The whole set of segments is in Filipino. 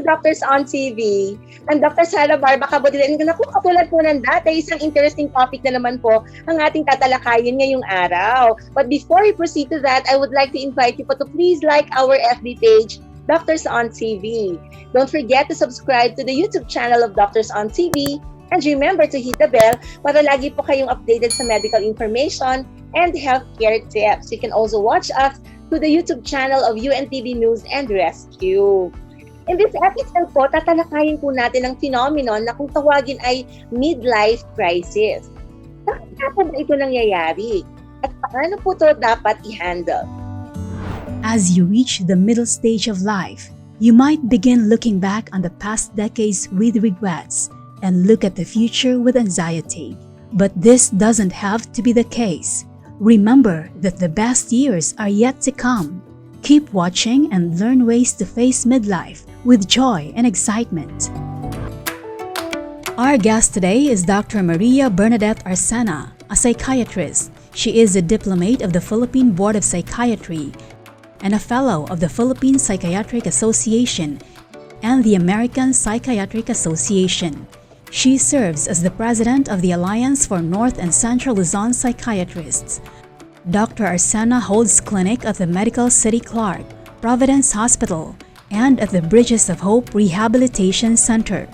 to Doctors on TV. And Dr. Sara Barba-Cabodil. And naku, katulad po ng dati, isang interesting topic na naman po ang ating tatalakayin ngayong araw. But before we proceed to that, I would like to invite you po to please like our FB page, Doctors on TV. Don't forget to subscribe to the YouTube channel of Doctors on TV. And remember to hit the bell para lagi po kayong updated sa medical information and healthcare tips. You can also watch us to the YouTube channel of UNTV News and Rescue. In this episode po, tatalakayin po natin ang phenomenon na kung tawagin ay midlife crisis. Bakit nga po ba ito nangyayari? At paano po ito dapat i-handle? As you reach the middle stage of life, you might begin looking back on the past decades with regrets and look at the future with anxiety. But this doesn't have to be the case. Remember that the best years are yet to come. Keep watching and learn ways to face midlife with joy and excitement. Our guest today is Dr. Maria Bernadette Arcena, a psychiatrist. She is a diplomate of the Philippine Board of Psychiatry and a fellow of the Philippine Psychiatric Association and the American Psychiatric Association. She serves as the president of the Alliance for North and Central Luzon Psychiatrists. Dr. Arcena holds clinic at the Medical City Clark, Providence Hospital, and at the Bridges of Hope Rehabilitation Center.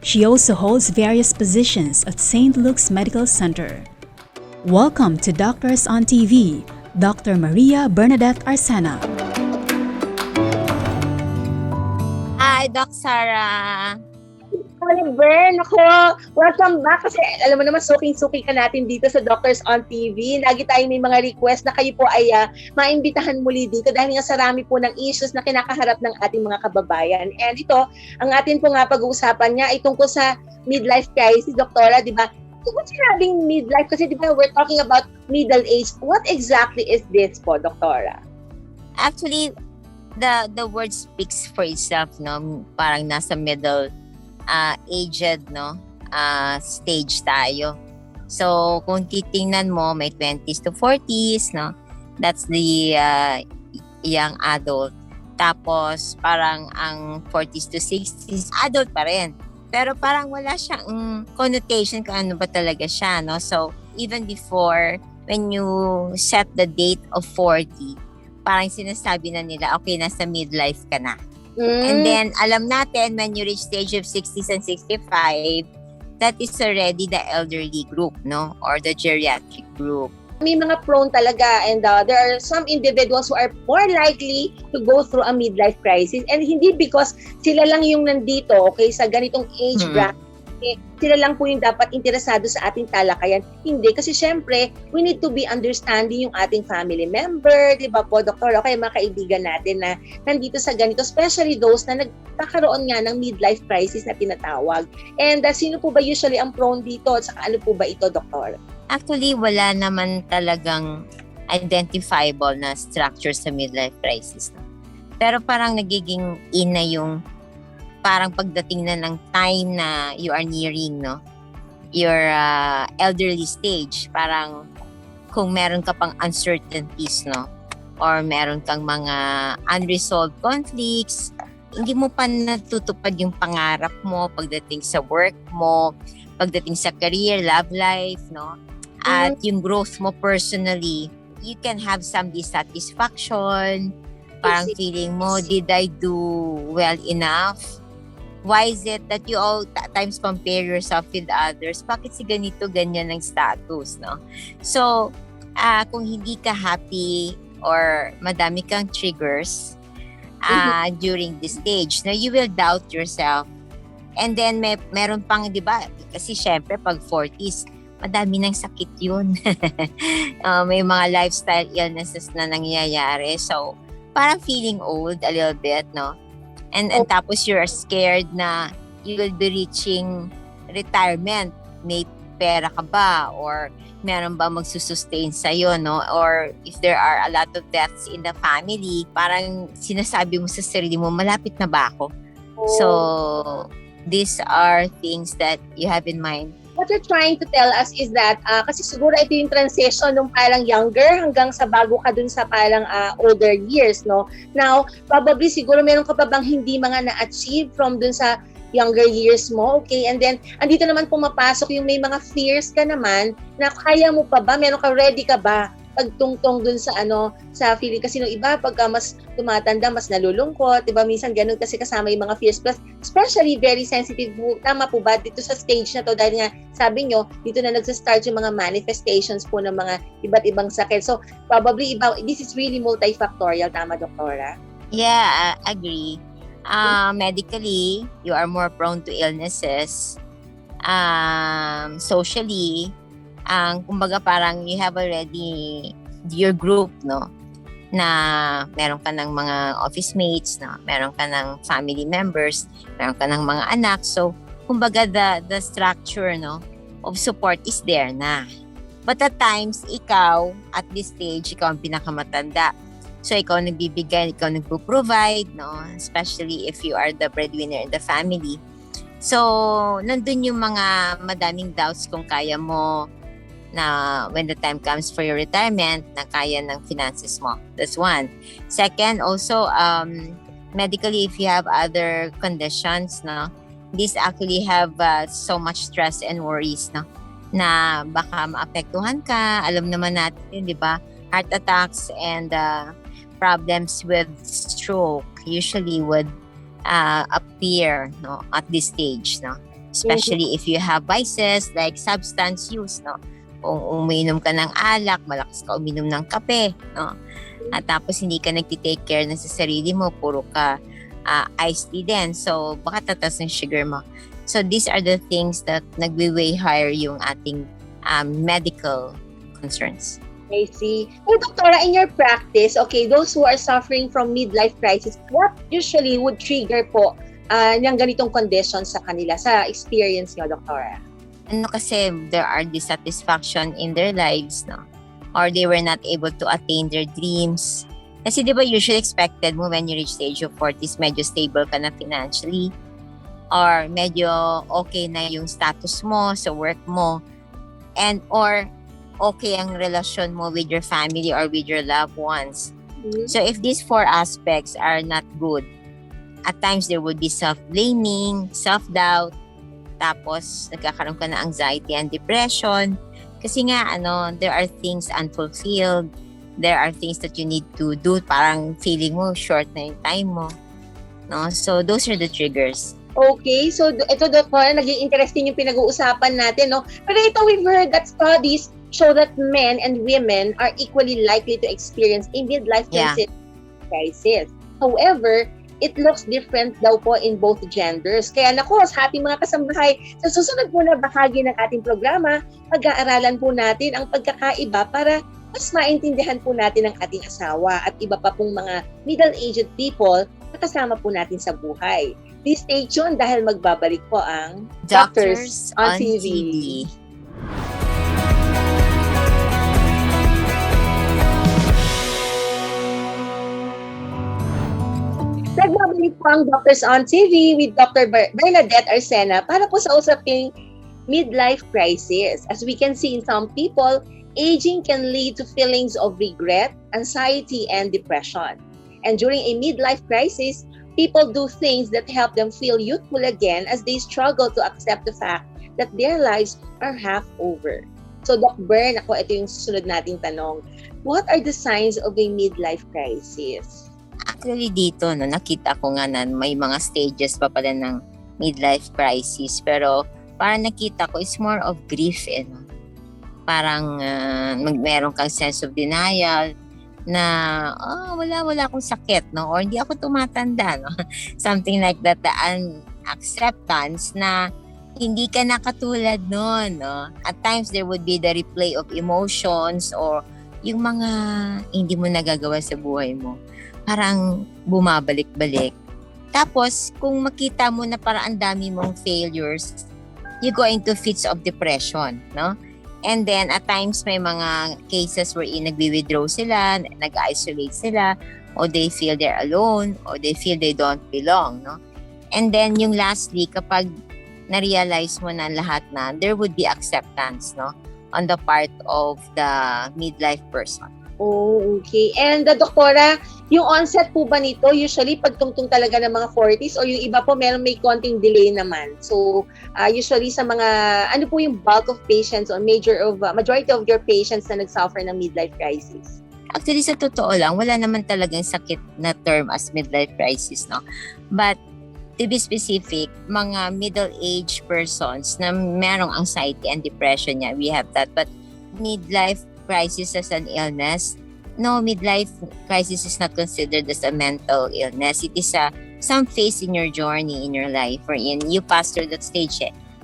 She also holds various positions at St. Luke's Medical Center. Welcome to Doctors on TV, Dr. Maria Bernadette Arcena. Hi, Doc Sarah. Bern, ako, welcome back kasi alam mo naman suking-suki ka natin dito sa Doctors on TV. Lagi tayo may mga request na kayo po ay maimbitahan muli dito dahil nga sarami po ng issues na kinakaharap ng ating mga kababayan. And ito, ang atin po nga pag-uusapan niya ay tungkol sa midlife crisis, Doktora, di ba? Kung sinabing midlife, kasi di ba we're talking about middle age, what exactly is this po, Doktora? Actually, the word speaks for itself, no? Parang nasa middle aged, no? Stage tayo. So, kung titingnan mo, may 20s to 40s, no? That's the young adult. Tapos, parang ang 40s to 60s, adult pa rin. Pero parang wala siyang connotation kung ano ba talaga siya, no? So, even before, when you set the date of 40, parang sinasabi na nila, okay, nasa midlife ka na. And then, alam natin, when you reach stage of 60s and 65, that is already the elderly group, no? Or the geriatric group. May mga prone talaga and there are some individuals who are more likely to go through a midlife crisis and hindi because sila lang yung nandito, okay, sa ganitong age bracket. Sila lang po yung dapat interesado sa ating talakayan. Hindi, kasi syempre, we need to be understanding yung ating family member, di ba po, Doktor? Okay, mga kaibigan natin na nandito sa ganito, especially those na nagkakaroon nga ng midlife crisis na tinatawag. And sino po ba usually ang prone dito? At saka ano po ba ito, Doktor? Actually, wala naman talagang identifiable na structure sa midlife crisis. Pero parang nagiging ina yung parang pagdating na ng time na you are nearing, no, your elderly stage, parang kung meron ka pang uncertainties, no, or meron kang mga unresolved conflicts, hindi mo pa natutupad yung pangarap mo pagdating sa work mo, pagdating sa career, love life, no, at yung growth mo personally, you can have some dissatisfaction, parang feeling mo, did I do well enough? Why is it that you all times compare yourself with others? Bakit si ganito, ganyan ang status, no? So, kung hindi ka happy or madami kang triggers during this stage, no, you will doubt yourself. And then, meron pang, di ba, kasi syempre, pag 40s, madami ng sakit yun. May mga lifestyle illnesses na nangyayari. So, parang feeling old a little bit, no? And tapos you're scared na you will be reaching retirement. May pera ka ba? Or meron ba magsusustain sa'yo, no? Or if there are a lot of deaths in the family, parang sinasabi mo sa sarili mo, malapit na ba ako? So, these are things that you have in mind. what you're trying to tell us is that, kasi siguro ito yung transition nung parang younger hanggang sa bago ka dun sa parang older years, no? Now, probably siguro meron ka pa bang hindi mga na-achieve from dun sa younger years mo, okay? And then, andito naman pumapasok yung may mga fears ka naman na kaya mo pa ba? Meron ka, ready ka ba? Pagtungtong dun sa sa feeling, kasi nung iba pagka mas tumatanda mas nalulungkot, 'di ba? Minsan ganun kasi kasama yung mga fears, plus especially very sensitive po. Tama po ba dito sa stage na to, dahil nga sabi nyo dito na nagsa-start yung mga manifestations po ng mga iba't ibang sakit. So probably this is really multifactorial, tama doktora? Yeah, I agree. Medically, you are more prone to illnesses. Socially, kumbaga parang you have already your group, no? Na meron ka ng mga office mates, no? Meron ka ng family members, meron ka ng mga anak. So, kumbaga the structure, no, of support is there na. But at times, ikaw, at this stage, ikaw ang pinakamatanda. So, ikaw nagbibigay, ikaw nagpo-provide, no? Especially if you are the breadwinner in the family. So, nandun yung mga madaming doubts kung kaya mo na when the time comes for your retirement, na kaya ng finances mo. That's one. Second, also, medically, if you have other conditions, no, these actually have so much stress and worries, no, na baka maapektuhan ka. Alam naman natin, di ba, heart attacks and problems with stroke usually would appear, no, at this stage, no, especially if you have vices like substance use, no. Kung uminom ka ng alak, malakas ka uminom ng kape, no? At tapos hindi ka nagti-take care na sa sarili mo, puro ka iced tea din. So, baka tatas ng sugar mo. So, these are the things that nagwi-weigh higher yung ating medical concerns. I see. Oh, Doctora, in your practice, okay, those who are suffering from midlife crisis, what usually would trigger po ng ganitong condition sa kanila, sa experience nyo, Doctora? Kasi there are dissatisfaction in their lives, no? Or they were not able to attain their dreams. Kasi di ba usually expected mo when you reach the age of 40s, medyo stable ka na financially. Or medyo okay na yung status mo sa work mo. And or okay ang relasyon mo with your family or with your loved ones. Mm-hmm. So if these four aspects are not good, at times there would be self-blaming, self-doubt, tapos nagkakaroon ka ng anxiety and depression. Kasi nga, there are things unfulfilled. There are things that you need to do. Parang feeling mo, short na yung time mo. No? So, those are the triggers. Okay, so ito, Doctor, naging interesting yung pinag-uusapan natin, no? Pero ito, we've heard that studies show that men and women are equally likely to experience a midlife crisis. However, it looks different daw po in both genders. Kaya naku, sa ating mga kasambahay, sa susunod po na bahagi ng ating programa, pag-aaralan po natin ang pagkakaiba para mas maintindihan po natin ang ating asawa at iba pa pong mga middle-aged people na kasama po natin sa buhay. Please stay tuned dahil magbabalik po ang Doctors on TV. Nagbabalik po ang Doctors on TV with Dr. Bernadette Arcena para po sa usaping midlife crisis. As we can see in some people, aging can lead to feelings of regret, anxiety, and depression. And during a midlife crisis, people do things that help them feel youthful again as they struggle to accept the fact that their lives are half over. So, Doc Bern, ito yung susunod nating tanong. What are the signs of a midlife crisis? Actually dito, nakita ko nga na may mga stages pa pala ng midlife crisis. Pero parang nakita ko, it's more of grief. Parang meron kang sense of denial na wala akong sakit, no? Or hindi ako tumatanda, no? Something like that, the acceptance na hindi ka na katulad noon, no? At times there would be the replay of emotions or yung mga hindi mo nagagawa sa buhay mo. Parang bumabalik-balik. Tapos, kung makita mo na parang ang dami mong failures, you go into fits of depression, no? And then, at times, may mga cases wherein nagwi-withdraw sila, nag-isolate sila, or they feel they're alone, or they feel they don't belong, no? And then, yung lastly, kapag na-realize mo na lahat na there would be acceptance, no? On the part of the midlife person. Oh, okay. And doktora, yung onset po ba nito usually pagtungtong talaga ng mga 40s or yung iba po may konting delay naman? So, usually sa mga, ano po yung bulk of patients or majority of your patients na nagsuffer ng midlife crisis? Actually, sa totoo lang, wala naman talagang sakit na term as midlife crisis, no? But to be specific, mga middle-aged persons na merong anxiety and depression niya, we have that. But midlife crisis as an illness, no, midlife crisis is not considered as a mental illness. It is some phase in your journey, in your life, wherein you pass through that stage.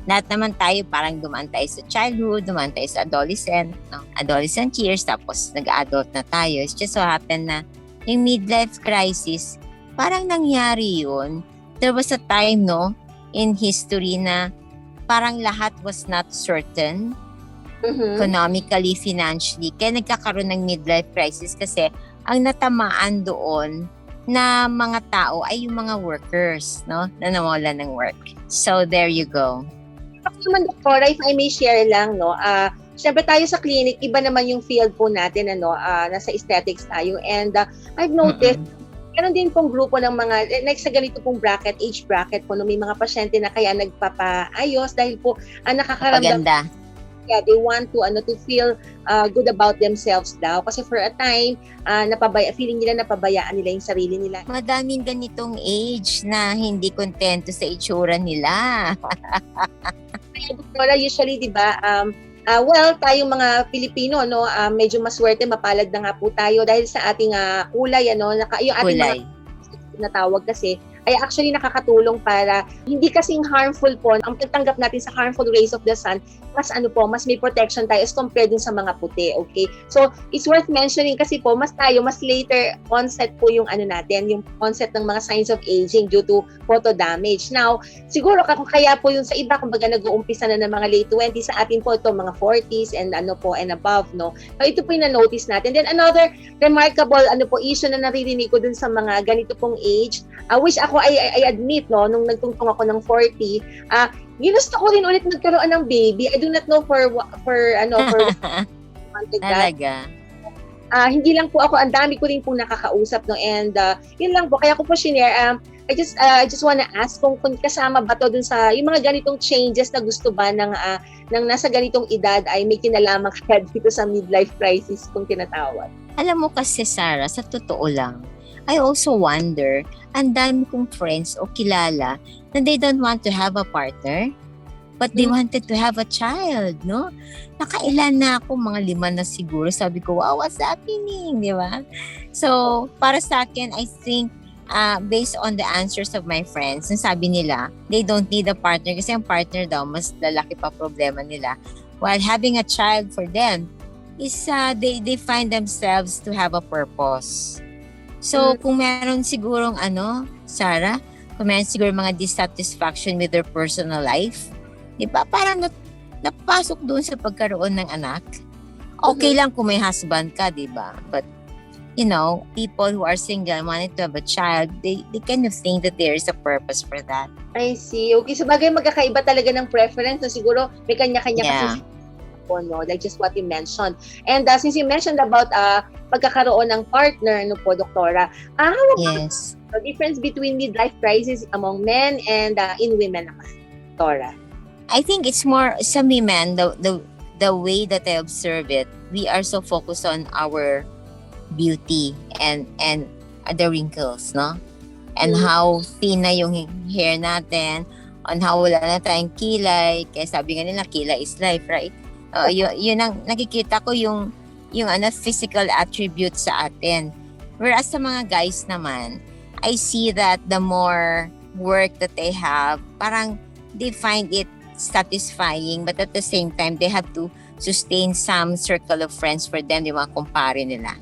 Lahat naman tayo, parang dumaan tayo sa childhood, dumaan tayo sa adolescent, no? Adolescent years, tapos nag-adult na tayo. It's just so happen na yung midlife crisis, parang nangyari yun. There was a time, no, in history na parang lahat was not certain, economically, financially. Kaya nagkakaroon ng midlife crisis kasi ang natamaan doon na mga tao ay yung mga workers, no, na nawalan ng work. So, there you go. Ako naman, doktora, if I may share lang, no, syempre tayo sa clinic, iba naman yung field po natin, nasa aesthetics tayo. And I've noticed, meron din pong grupo ng mga, like sa ganito pong age bracket po, no, may mga pasyente na kaya nagpapaayos dahil po nakakaramdam. Maganda. Yeah, they want to feel good about themselves daw. Kasi for a time, feeling nila napabayaan nila yung sarili nila. Madaming ganitong age na hindi kontento sa itsura nila. Kaya doktora, usually, di ba, tayong mga Pilipino, no, medyo maswerte, mapalad na nga po tayo dahil sa ating kulay, yung ating Kulay. mga natawag kasi, ay actually nakakatulong para hindi kasing harmful po. Ang pagtanggap natin sa harmful rays of the sun, mas may protection tayo as compared dun sa mga puti, okay? So, it's worth mentioning kasi po, mas later onset po yung yung onset ng mga signs of aging due to photo damage. Now, siguro kaya po yung sa iba, kumbaga nag-uumpisa na ng mga late 20s, sa atin po ito, mga 40s and and above, no? So, ito po yung na-notice natin. Then, another remarkable issue na naririnig ko dun sa mga ganito pong age, which ako I admit, no, nung nagtungtong ako ng 40, ginusto ko rin ulit magkaroon ng baby. I do not know for Talaga. hindi lang po ako, ang dami ko rin po nakakausap, no, and yun lang po, kaya ko po shinare. I just wanna ask kung kasama ba to dun sa yung mga ganitong changes na gusto ba ng nasa ganitong edad ay may kinalaman kaya dito sa midlife crisis kung tinatawag. Alam mo kasi, Sarah, sa totoo lang, I also wonder, ang dami kong friends o kilala na they don't want to have a partner, but they wanted to have a child, no? Nakailan na ako, mga 5 na siguro. Sabi ko, wow, what's happening, di ba? So, para sa akin, I think, based on the answers of my friends, sabi nila, they don't need a partner kasi ang partner daw, mas lalaki pa problema nila. While having a child for them is they find themselves to have a purpose. So, kung meron sigurong Sarah, kung meron siguro mga dissatisfaction with their personal life, di ba? Parang napasok doon sa pagkaroon ng anak. Okay lang kung may husband ka, di ba? But, people who are single and wanted to have a child, they kind of think that there is a purpose for that. I see. Okay, so bagay magkakaiba talaga ng preference na siguro may kanya-kanya kasi no, like just what you mentioned. And since you mentioned about pagkakaroon ng partner, po, doktora, how about the difference between midlife crisis among men and in women naman, doktora? I think it's more sa women, the way that I observe it, we are so focused on our beauty and the wrinkles, no? And how thin na yung hair natin, on how wala na tayong kilay, kaya sabi nga nila, kilay is life, right? Yun ang nakikita ko yung physical attributes sa atin. Whereas sa mga guys naman, I see that the more work that they have, parang they find it satisfying, but at the same time, they have to sustain some circle of friends for them, di mga kumpare nila.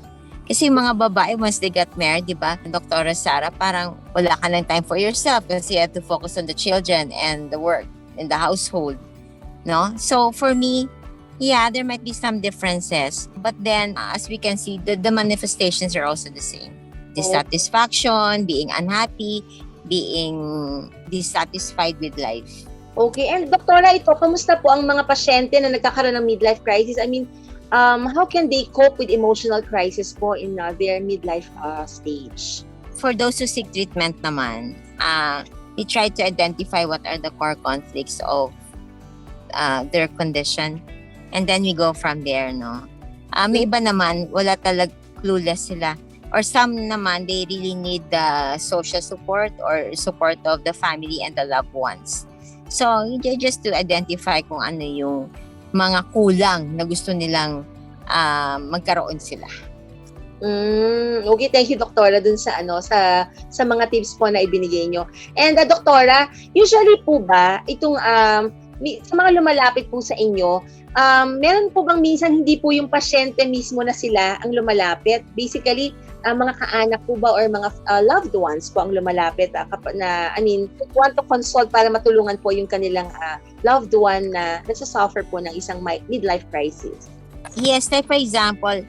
Kasi yung mga babae, once they got married, di ba, Dr. Sarah, parang wala ka lang time for yourself kasi you have to focus on the children and the work in the household. No? So for me, there might be some differences. But then, as we can see, the manifestations are also the same. Dissatisfaction, being unhappy, being dissatisfied with life. Okay, and doktora, ito, kamusta po ang mga pasyente na nagkakaroon ng midlife crisis? I mean, how can they cope with emotional crisis po in their midlife stage? For those who seek treatment naman, we try to identify what are the core conflicts of their condition, and then we go from there, no? May iba naman, wala talag clueless sila. Or some naman, they really need the social support or support of the family and the loved ones. So, just to identify kung ano yung mga kulang na gusto nilang magkaroon sila. Okay, thank you, doktora, dun sa sa mga tips po na ibinigay nyo. And doktora, usually po ba itong sa mga lumalapit po sa inyo, meron po bang minsan hindi po yung pasyente mismo na sila ang lumalapit? Basically, mga kaanak po ba or mga loved ones po ang lumalapit want to consult para matulungan po yung kanilang loved one na nasa-suffer po ng isang midlife crisis? Yes, like for example,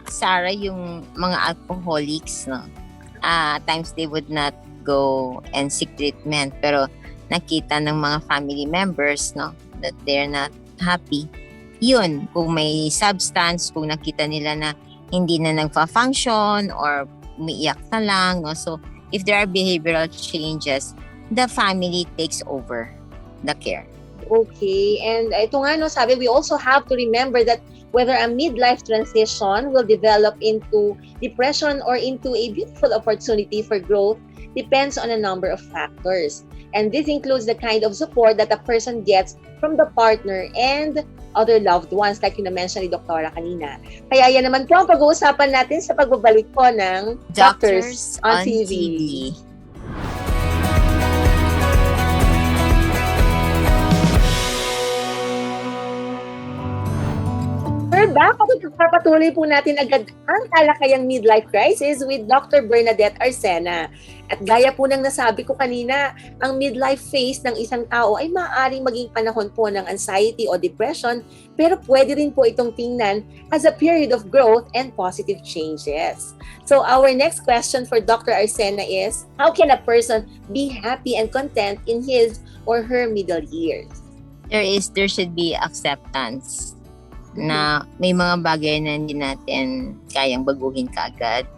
Sarah, yung mga alcoholics, no? Times they would not go and seek treatment, pero nakita ng mga family members, no, that they're not happy. Yun, kung may substance, kung nakita nila na hindi na nagfa-function or umiiyak na lang, no? So, if there are behavioral changes, the family takes over the care. Okay, and ito nga, no, sabi, we also have to remember that whether a midlife transition will develop into depression or into a beautiful opportunity for growth depends on a number of factors. And this includes the kind of support that a person gets from the partner and other loved ones, like you na-mention ni Doktora kanina. Kaya yan naman po ang pag-uusapan natin sa pagbabalik po ng Doctors on TV. We're back at papatuloy po natin agad ang talakayang midlife crisis with Dr. Bernadette Arcena. At gaya po ng nasabi ko kanina, ang midlife phase ng isang tao ay maaaring maging panahon po ng anxiety o depression, pero pwede rin po itong tingnan as a period of growth and positive changes. So our next question for Dr. Arcena is, how can a person be happy and content in his or her middle years? There should be acceptance na may mga bagay na hindi natin kayang baguhin kaagad.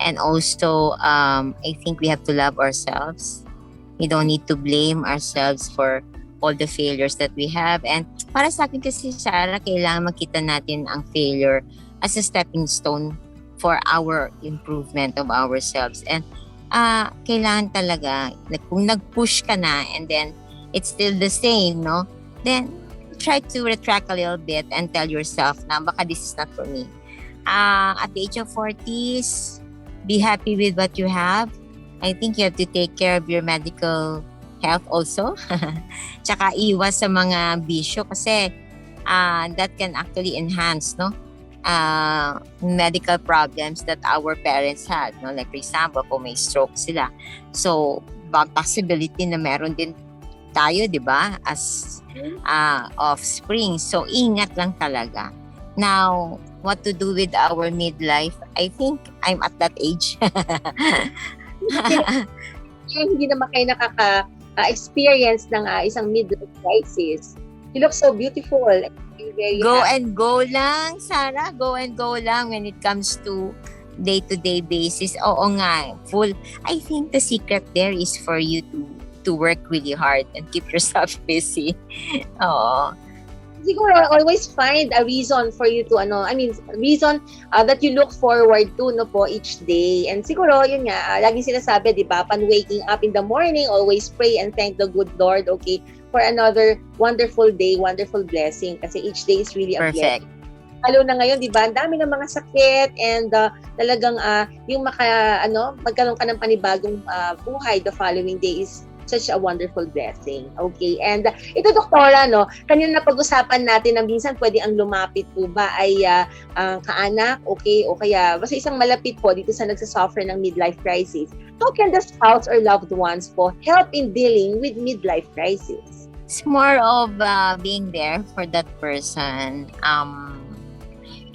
And also, I think we have to love ourselves. We don't need to blame ourselves for all the failures that we have. And para sa akin kasi, Sarah, kailangan makita natin ang failure as a stepping stone for our improvement of ourselves. And kailangan talaga, kung nag-push ka na and then it's still the same, no? Then, try to retract a little bit and tell yourself na baka this is not for me. At the age of 40s, be happy with what you have. I think you have to take care of your medical health also. Tsaka iwas sa mga bisyo kasi that can actually enhance, no? Medical problems that our parents had, no? Like for example, kung may stroke sila. So, possibility na meron din tayo, di ba? As offspring. So, ingat lang talaga. Now, what to do with our midlife? I think I'm at that age. Hindi naman kayo nakaka-experience ng isang midlife crisis. You look so beautiful. Go and go lang, Sarah. Go and go lang when it comes to day-to-day basis. Oo nga, full. I think the secret there is for you to work really hard and keep yourself busy. Oo. Siguro always find a reason for you to reason that you look forward to po each day. And siguro yun nga, laging sinasabi, 'di ba, upon waking up in the morning, always pray and thank the good Lord, okay, for another wonderful day, wonderful blessing, kasi each day is really a blessing. Lalo na ngayon, 'di ba, ang dami ng mga sakit and talagang yung magkaroon ka ng panibagong buhay the following day is such a wonderful blessing. Okay, and ito, doktora, no, kanina napag-usapan natin na minsan pwede ang lumapit po ba ay kaanak, okay, o kaya basta isang malapit po dito sa nagsasuffer ng midlife crisis. How can the spouse or loved ones po help in dealing with midlife crisis? It's more of being there for that person.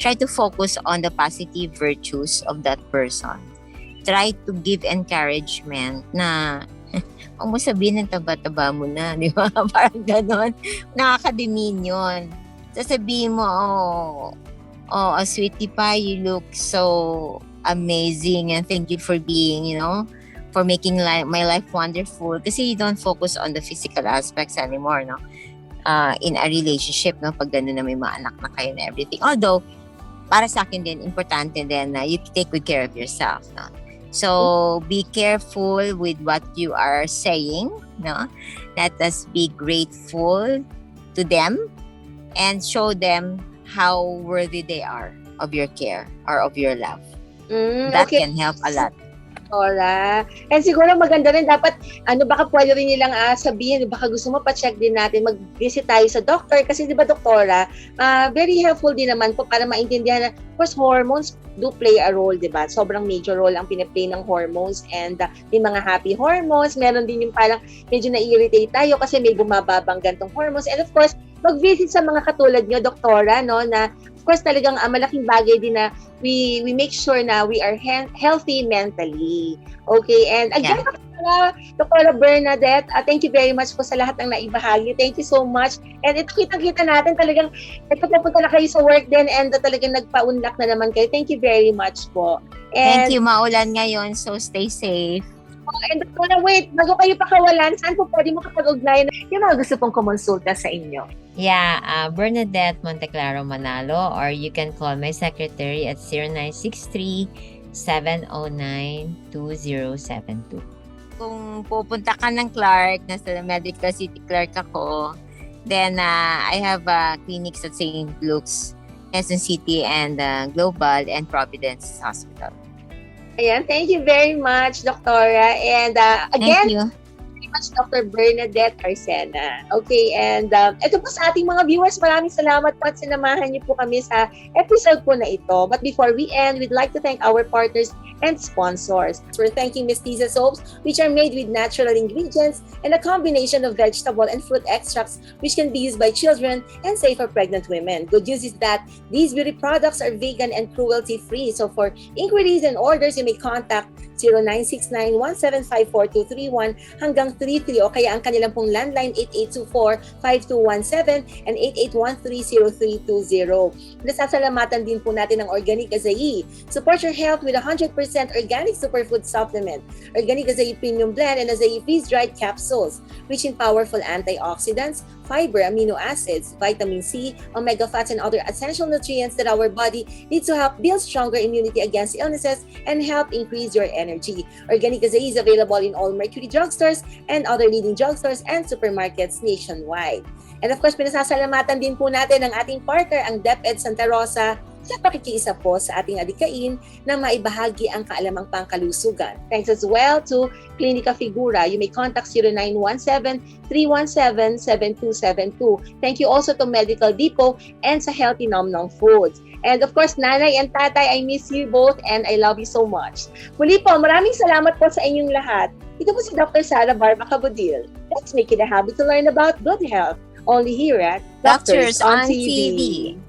Try to focus on the positive virtues of that person. Try to give encouragement na Huwag mo sabihin ng taba-taba mo na, di ba? Parang gano'n. Nakaka-demean yun. Sasabihin mo, sweetie pie, you look so amazing and thank you for being, for making my life wonderful. Kasi you don't focus on the physical aspects anymore, no? In a relationship, no? Pag gano'n na may mga anak na kayo na everything. Although, para sa akin din, importante din na you take good care of yourself, no? So, be careful with what you are saying, no? Let us be grateful to them and show them how worthy they are of your care or of your love. That can help a lot. Doktora. And siguro maganda rin dapat, baka pwede rin nilang sabihin, baka gusto mo pa-check din natin, mag-visit tayo sa doctor. Kasi di ba, Doktora, very helpful din naman po para maintindihan na, of course, hormones do play a role, di ba? Sobrang major role ang pinaplay ng hormones and may mga happy hormones. Meron din yung parang medyo na-irritate tayo kasi may bumababang gantong hormones. And of course, mag-visit sa mga katulad nyo, Doktora, no, na of course talagang malaking bagay din na we make sure na we are healthy mentally. Okay, and again, Dr. Bernadette, thank you very much po sa lahat ng naibahagi. Thank you so much. And ito kitang-kita natin talagang nagpapunta na kayo sa work din and talagang nagpa-unlock na naman kayo. Thank you very much po. And, thank you, maulan ngayon, so stay safe. And Dr. wait, bago kayo pakawalan, saan po pwede mo kapag-ugnayan yung mga gusto pong kumonsulta sa inyo? Yeah, Bernadette Monteclaro Manalo, or you can call my secretary at 0963-709-2072. Kung pupunta ka ng Clark, nasa Medical City Clark ako, then I have clinics at St. Luke's, Quezon City, and Global, and Providence Hospital. Ayan, thank you very much, Doktora. And again, Thank you. Very much, Dr. Bernadette Arcena. Okay, and ito po sa ating mga viewers, maraming salamat po at sinamahan niyo po kami sa episode po na ito. But before we end, we'd like to thank our partners and sponsors. We're thanking Mestiza soaps, which are made with natural ingredients and a combination of vegetable and fruit extracts, which can be used by children and safe for pregnant women. Good news is that these beauty products are vegan and cruelty-free. So for inquiries and orders, you may contact 0969-1754231 hanggang 33 o kaya ang kanilang pong landline 8824-5217 and 8813-0320. Nasasalamatan din po natin ang Organic Acai. Support your health with 100% organic superfood supplement. Organic Acai Premium Blend and Acai Freeze-Dried Capsules, rich in powerful antioxidants, fiber, amino acids, vitamin C, omega fats, and other essential nutrients that our body needs to help build stronger immunity against illnesses and help increase your energy. Organic Acai is available in all Mercury drugstores and other leading drugstores and supermarkets nationwide. And of course, pinasasalamatan din po natin ang ating partner, ang DepEd Santa Rosa, sa pakikiisa po sa ating adikain na maibahagi ang kaalamang pangkalusugan. Thanks as well to Klinika Figura. You may contact 0917-317-7272. Thank you also to Medical Depot and sa Healthy Nom Nom Foods. And of course, Nanay and Tatay, I miss you both and I love you so much. Muli po, maraming salamat po sa inyong lahat. Ito po si Dr. Sara Barba-Cabodil. Let's make it a habit to learn about good health. Only here at Doctors on TV.